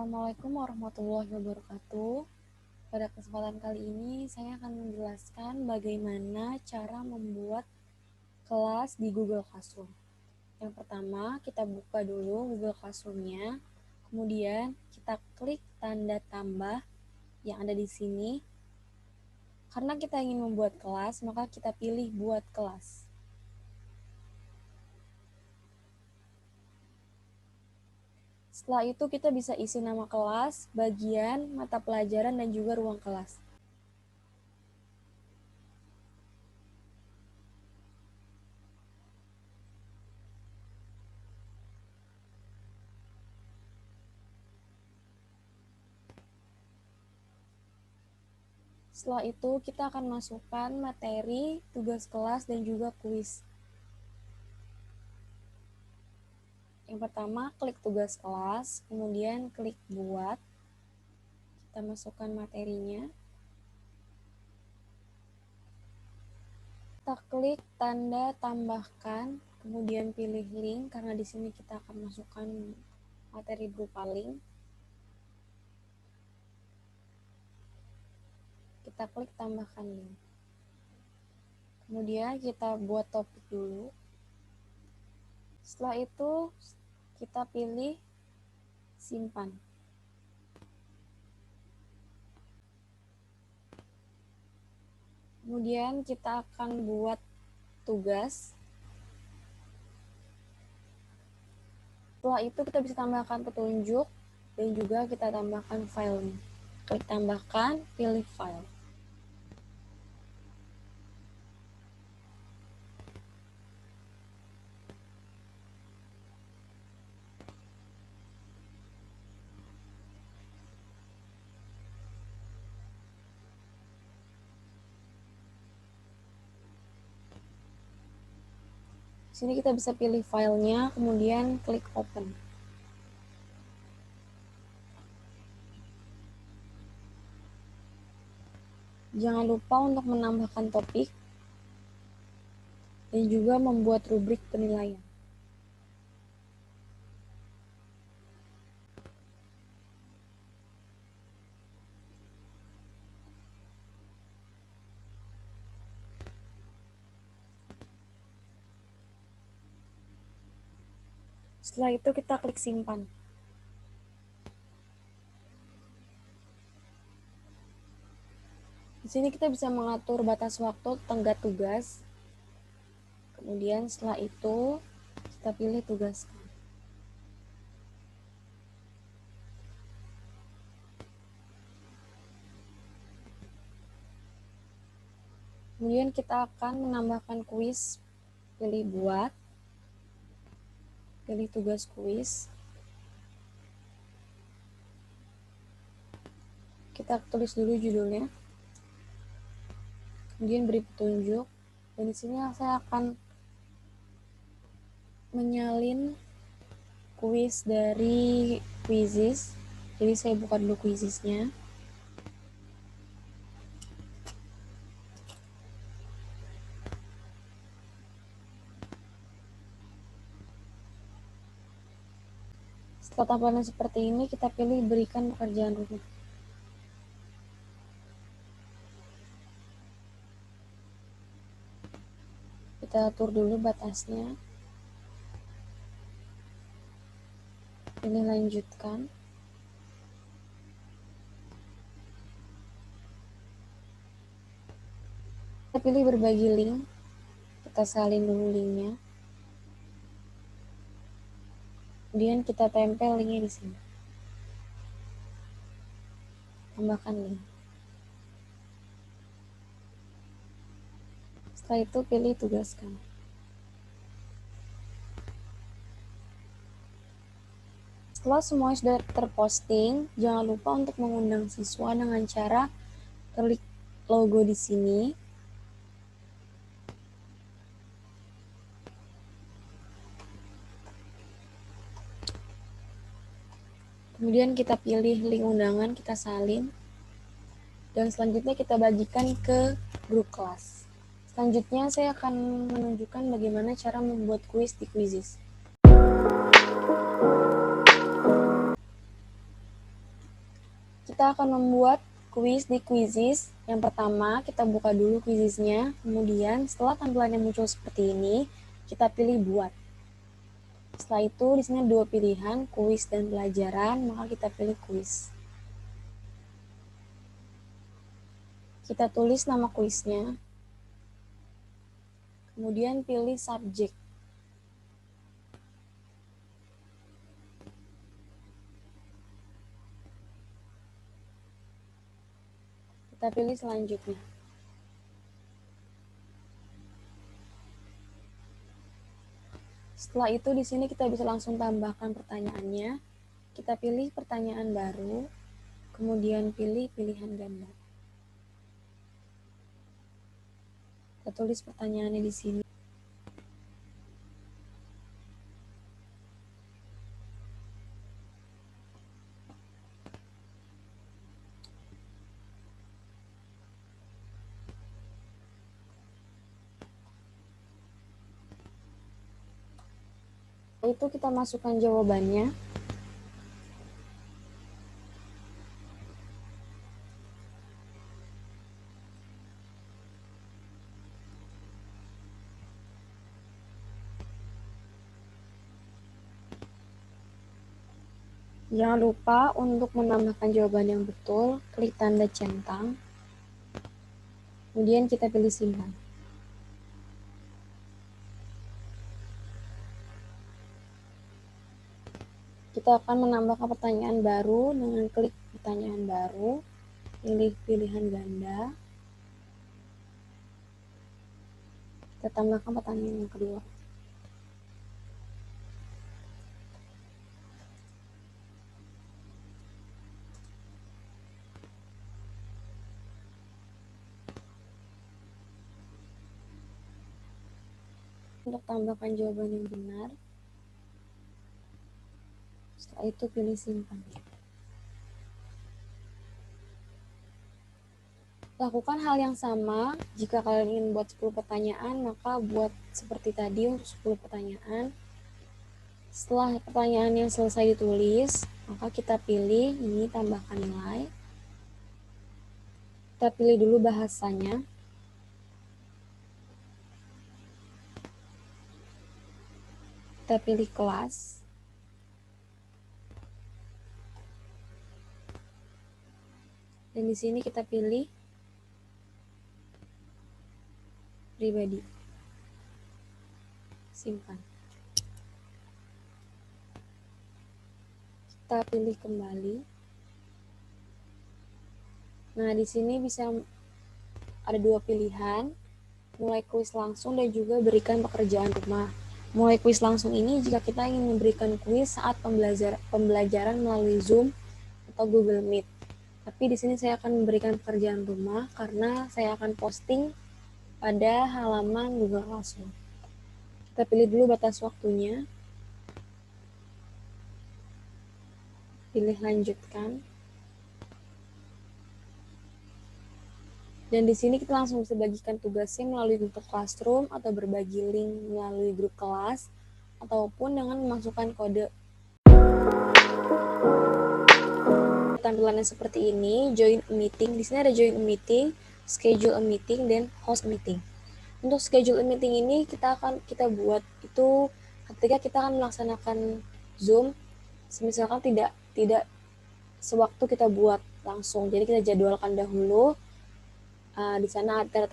Assalamualaikum warahmatullahi wabarakatuh. Pada kesempatan kali ini saya akan menjelaskan bagaimana cara membuat kelas di Google Classroom. Yang pertama, kita buka dulu Google Classroom-nya. Kemudian kita klik tanda tambah yang ada di sini. Karena kita ingin membuat kelas, maka kita pilih buat kelas. Setelah itu kita bisa isi nama kelas, bagian, mata pelajaran, dan juga ruang kelas. Setelah itu kita akan masukkan materi, tugas kelas, dan juga kuis. Yang pertama, klik tugas kelas, kemudian klik buat. Kita masukkan materinya. Kita klik tanda tambahkan, kemudian pilih link karena di sini kita akan masukkan materi berupa link. Kita klik tambahkan link. Kemudian kita buat topik dulu. Setelah itu kita pilih simpan. Kemudian kita akan buat tugas. Setelah itu kita bisa tambahkan petunjuk dan juga kita tambahkan filenya. Klik tambahkan, pilih file. Di sini kita bisa pilih filenya, kemudian klik open. Jangan lupa untuk menambahkan topik dan juga membuat rubrik penilaian. Setelah itu kita klik simpan. Di sini kita bisa mengatur batas waktu tenggat tugas. Kemudian setelah itu kita pilih tugaskan. Kemudian kita akan menambahkan kuis. Pilih buat. Pilih tugas kuis. Kita tulis dulu judulnya. Kemudian beri petunjuk. Dan di sini saya akan menyalin kuis dari Quizizz. Jadi saya buka dulu Quizizz-nya. Setelah tampilan seperti ini, kita pilih berikan pekerjaan rumah. Kita atur dulu batasnya. Pilih lanjutkan. Kita pilih berbagi link. Kita salin dulu linknya. Kemudian kita tempel linknya di sini. Tambahkan link. Setelah itu pilih tugaskan. Setelah semua sudah terposting, jangan lupa untuk mengundang siswa dengan cara klik logo di sini. Kemudian kita pilih link undangan, kita salin. Dan selanjutnya kita bagikan ke grup kelas. Selanjutnya saya akan menunjukkan bagaimana cara membuat kuis di Quizizz. kita akan membuat kuis di Quizizz. Yang pertama, kita buka dulu Quizizz-nya. Kemudian, setelah tampilannya muncul seperti ini, kita pilih buat. Setelah itu, di sini ada dua pilihan, kuis dan pelajaran, maka kita pilih kuis. Kita tulis nama kuisnya. Kemudian pilih subjek. Kita pilih selanjutnya. Setelah itu di sini kita bisa langsung tambahkan pertanyaannya. Kita pilih pertanyaan baru, kemudian pilih pilihan ganda. Kita tulis pertanyaannya di sini. Setelah itu kita masukkan jawabannya. Jangan lupa untuk menambahkan jawaban yang betul, klik tanda centang, kemudian kita pilih simpan. Kita akan menambahkan pertanyaan baru dengan klik pertanyaan baru, pilih pilihan ganda. Kita tambahkan pertanyaan yang kedua. Untuk tambahkan jawaban yang benar, setelah itu pilih simpan. Lakukan hal yang sama. Jika kalian ingin buat 10 pertanyaan, maka buat seperti tadi untuk 10 pertanyaan. Setelah pertanyaan yang selesai ditulis, maka kita pilih ini tambahkan nilai. Kita pilih dulu bahasanya. Kita pilih kelas. Dan di sini kita pilih pribadi. Simpan. Kita pilih kembali. Nah, di sini bisa ada dua pilihan, mulai kuis langsung dan juga berikan pekerjaan rumah. Mulai kuis langsung ini jika kita ingin memberikan kuis saat pembelajaran melalui Zoom atau Google Meet. Tapi di sini saya akan memberikan pekerjaan rumah karena saya akan posting pada halaman Google Classroom. Kita pilih dulu batas waktunya. Pilih lanjutkan. Dan di sini kita langsung bisa bagikan tugasnya melalui Google Classroom atau berbagi link melalui grup kelas ataupun dengan memasukkan kode. Tampilannya seperti ini, join a meeting. Di sini ada join a meeting, schedule a meeting, dan host meeting. Untuk schedule a meeting ini kita buat itu ketika kita akan melaksanakan Zoom, misalkan tidak sewaktu kita buat langsung. Jadi kita jadwalkan dahulu di sana tera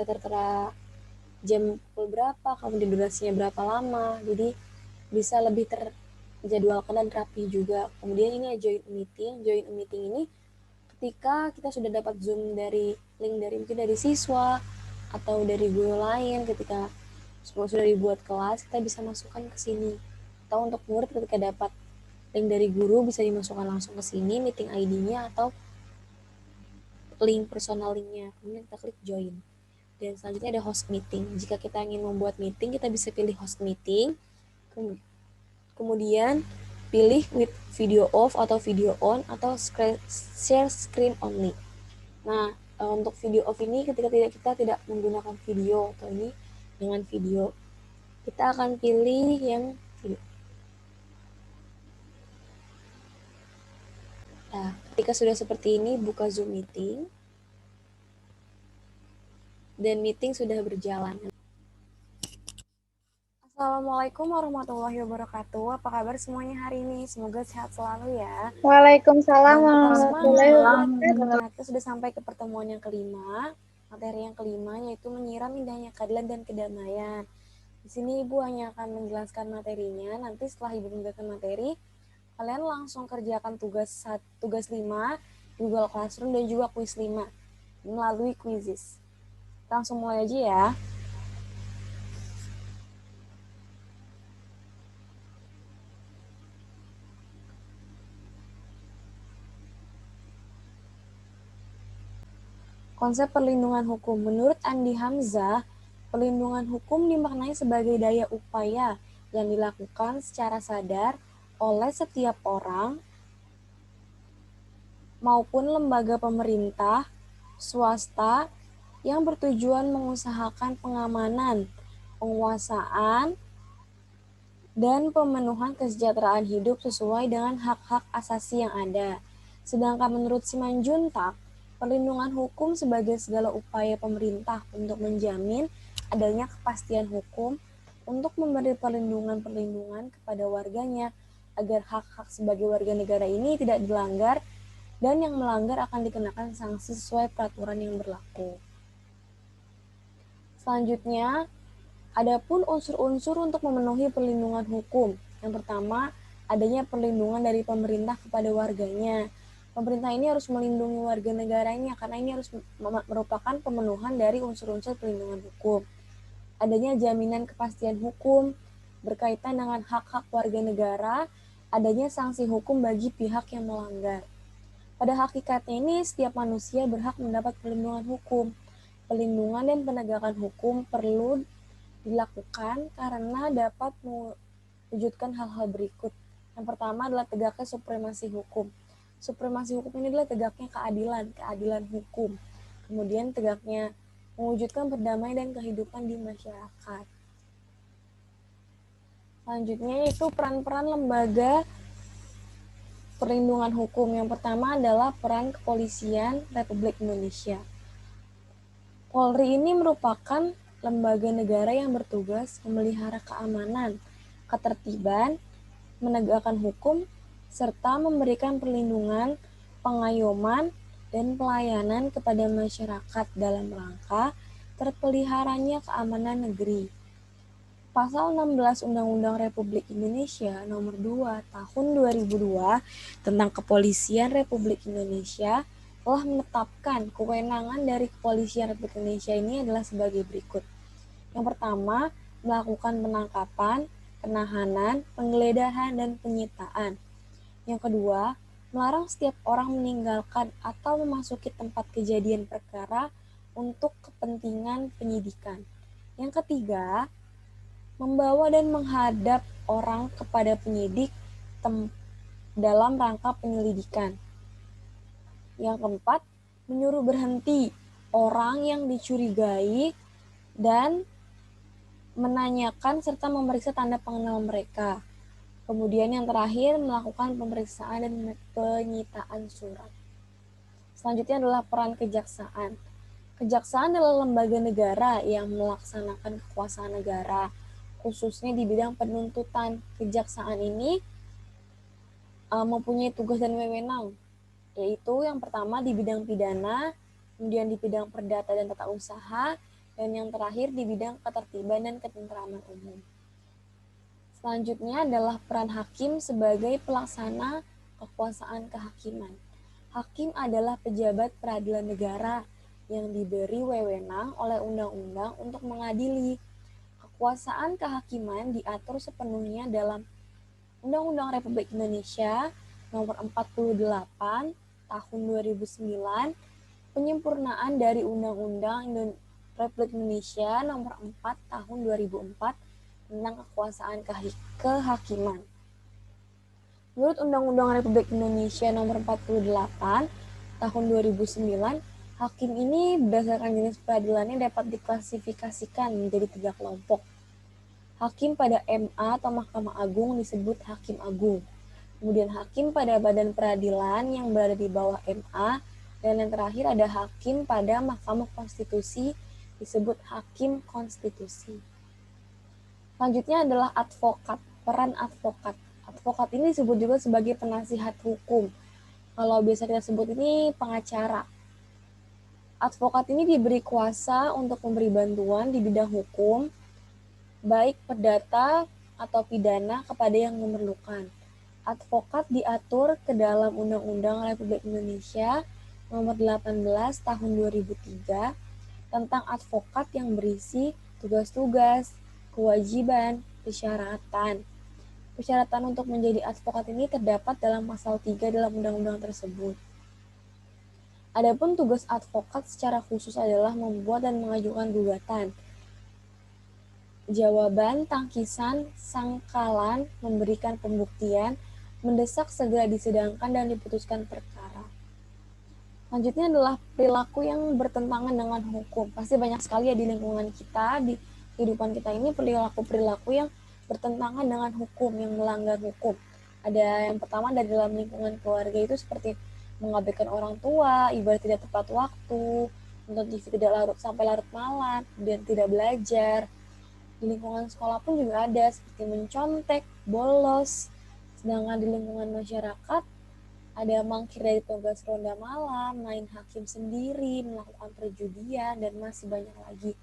jam pukul berapa, kemudian durasinya berapa lama. Jadi bisa lebih terjadwalkan dan rapi juga. Kemudian ini join a meeting. Join a meeting ini ketika kita sudah dapat Zoom dari link mungkin dari siswa atau dari guru lain, ketika sudah dibuat kelas, kita bisa masukkan ke sini. Atau untuk murid ketika dapat link dari guru bisa dimasukkan langsung ke sini, meeting ID-nya atau link personal link-nya. Kemudian kita klik join. Dan selanjutnya ada host meeting. Jika kita ingin membuat meeting, kita bisa pilih host meeting. Kemudian pilih with video off atau video on atau share screen only. Nah, untuk video off ini ketika kita tidak menggunakan video atau ini dengan video, kita akan pilih yang video. Nah, Ketika sudah seperti ini, buka Zoom meeting. Dan meeting sudah berjalan. Assalamualaikum warahmatullahi wabarakatuh. Apa kabar semuanya hari ini? Semoga sehat selalu ya. Waalaikumsalam Dan tetap warahmatullahi semangat. wabarakatuh. Kita sudah sampai ke pertemuan yang kelima. Materi yang kelima yaitu menyiram indahnya keadilan dan kedamaian. Di sini Ibu hanya akan menjelaskan materinya. Nanti setelah Ibu menjelaskan materi, kalian langsung kerjakan tugas 5 Google Classroom dan juga kuis 5 melalui quizzes. Langsung mulai aja ya. Konsep perlindungan hukum. Menurut Andi Hamzah, perlindungan hukum dimaknai sebagai daya upaya yang dilakukan secara sadar oleh setiap orang maupun lembaga pemerintah, swasta yang bertujuan mengusahakan pengamanan, penguasaan, dan pemenuhan kesejahteraan hidup sesuai dengan hak-hak asasi yang ada. Sedangkan menurut Simanjuntak, perlindungan hukum sebagai segala upaya pemerintah untuk menjamin adanya kepastian hukum untuk memberi perlindungan kepada warganya agar hak-hak sebagai warga negara ini tidak dilanggar dan yang melanggar akan dikenakan sanksi sesuai peraturan yang berlaku. Selanjutnya, adapun unsur-unsur untuk memenuhi perlindungan hukum. Yang pertama, adanya perlindungan dari pemerintah kepada warganya. Pemerintah ini harus melindungi warga negaranya karena ini harus merupakan pemenuhan dari unsur-unsur perlindungan hukum. Adanya jaminan kepastian hukum berkaitan dengan hak-hak warga negara, adanya sanksi hukum bagi pihak yang melanggar. Pada hakikatnya ini, setiap manusia berhak mendapat perlindungan hukum. Perlindungan dan penegakan hukum perlu dilakukan karena dapat mewujudkan hal-hal berikut. Yang pertama adalah tegaknya supremasi hukum. Supremasi hukum ini adalah tegaknya keadilan hukum. Kemudian tegaknya mewujudkan perdamaian dan kehidupan di masyarakat. Selanjutnya yaitu peran-peran lembaga perlindungan hukum. Yang pertama adalah peran Kepolisian Republik Indonesia. Polri ini merupakan lembaga negara yang bertugas memelihara keamanan, ketertiban, menegakkan hukum, serta memberikan perlindungan, pengayoman, dan pelayanan kepada masyarakat dalam rangka terpeliharanya keamanan negeri. Pasal 16 Undang-Undang Republik Indonesia Nomor 2 Tahun 2002 tentang Kepolisian Republik Indonesia telah menetapkan kewenangan dari Kepolisian Republik Indonesia ini adalah sebagai berikut. Yang pertama, melakukan penangkapan, penahanan, penggeledahan, dan penyitaan. Yang kedua, melarang setiap orang meninggalkan atau memasuki tempat kejadian perkara untuk kepentingan penyidikan. Yang ketiga, membawa dan menghadap orang kepada penyidik dalam rangka penyelidikan. Yang keempat, menyuruh berhenti orang yang dicurigai dan menanyakan serta memeriksa tanda pengenal mereka. Kemudian yang terakhir, melakukan pemeriksaan dan penyitaan surat. Selanjutnya adalah peran kejaksaan. Kejaksaan adalah lembaga negara yang melaksanakan kekuasaan negara, khususnya di bidang penuntutan. Kejaksaan ini mempunyai tugas dan wewenang, yaitu yang pertama di bidang pidana, kemudian di bidang perdata dan tata usaha, dan yang terakhir di bidang ketertiban dan ketentraman umum. Selanjutnya adalah peran hakim sebagai pelaksana kekuasaan kehakiman. Hakim adalah pejabat peradilan negara yang diberi wewenang oleh undang-undang untuk mengadili. Kekuasaan kehakiman diatur sepenuhnya dalam Undang-Undang Republik Indonesia Nomor 48 Tahun 2009, penyempurnaan dari Undang-Undang Republik Indonesia Nomor 4 Tahun 2004 tentang kekuasaan kehakiman. Menurut Undang-Undang Republik Indonesia Nomor 48 Tahun 2009, hakim ini berdasarkan jenis peradilannya dapat diklasifikasikan menjadi 3 kelompok. Hakim pada MA atau Mahkamah Agung disebut Hakim Agung. Kemudian hakim pada badan peradilan yang berada di bawah MA, dan yang terakhir ada hakim pada Mahkamah Konstitusi, disebut hakim konstitusi. Selanjutnya adalah advokat, peran advokat. Advokat ini disebut juga sebagai penasihat hukum. Kalau biasa kita sebut ini pengacara. Advokat ini diberi kuasa untuk memberi bantuan di bidang hukum, baik perdata atau pidana kepada yang memerlukan. Advokat diatur ke dalam Undang-Undang Republik Indonesia Nomor 18 Tahun 2003 tentang advokat yang berisi tugas-tugas, kewajiban, persyaratan. Persyaratan untuk menjadi advokat ini terdapat dalam pasal 3 dalam undang-undang tersebut. Adapun tugas advokat secara khusus adalah membuat dan mengajukan gugatan, jawaban, tangkisan, sangkalan, memberikan pembuktian, mendesak segera disidangkan dan diputuskan perkara. Selanjutnya adalah perilaku yang bertentangan dengan hukum. Pasti banyak sekali ya di lingkungan kita, di kehidupan kita ini perilaku-perilaku yang bertentangan dengan hukum, yang melanggar hukum. Ada yang pertama dari dalam lingkungan keluarga itu seperti mengabaikan orang tua, ibadah tidak tepat waktu, nonton TV tidak sampai larut malam, dan tidak belajar. Di lingkungan sekolah pun juga ada seperti mencontek, bolos. Sedangkan di lingkungan masyarakat ada mangkir dari tugas ronda malam, main hakim sendiri, melakukan perjudian, dan masih banyak lagi.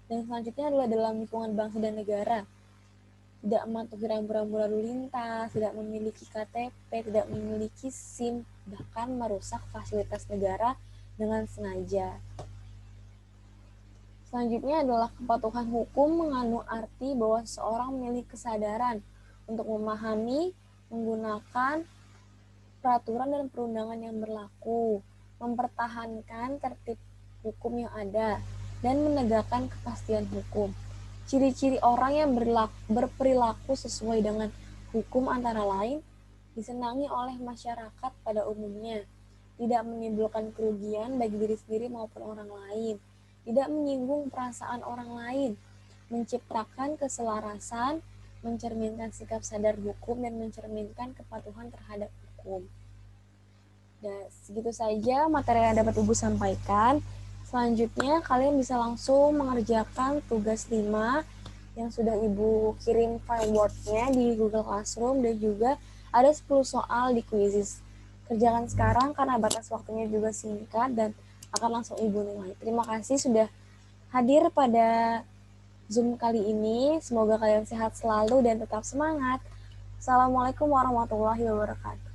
Dan selanjutnya adalah dalam lingkungan bangsa dan negara. Tidak mematuhi rambu-rambu lalu lintas, tidak memiliki KTP, tidak memiliki SIM, bahkan merusak fasilitas negara dengan sengaja. Selanjutnya adalah kepatuhan hukum mengandung arti bahwa seseorang memiliki kesadaran untuk memahami, menggunakan peraturan dan perundangan yang berlaku, mempertahankan tertib hukum yang ada, dan menegakkan kepastian hukum. Ciri-ciri orang yang berperilaku sesuai dengan hukum antara lain disenangi oleh masyarakat pada umumnya, tidak menimbulkan kerugian bagi diri sendiri maupun orang lain, tidak menyinggung perasaan orang lain, menciptakan keselarasan, mencerminkan sikap sadar hukum, dan mencerminkan kepatuhan terhadap hukum. Dan segitu saja materi yang dapat Ibu sampaikan. Selanjutnya kalian bisa langsung mengerjakan tugas 5 yang sudah Ibu kirim file Word-nya di Google Classroom, dan juga ada 10 soal di quizzes. Kerjakan sekarang karena batas waktunya juga singkat dan akan langsung Ibu nilai. Terima kasih sudah hadir pada Zoom kali ini. Semoga kalian sehat selalu dan tetap semangat. Assalamualaikum warahmatullahi wabarakatuh.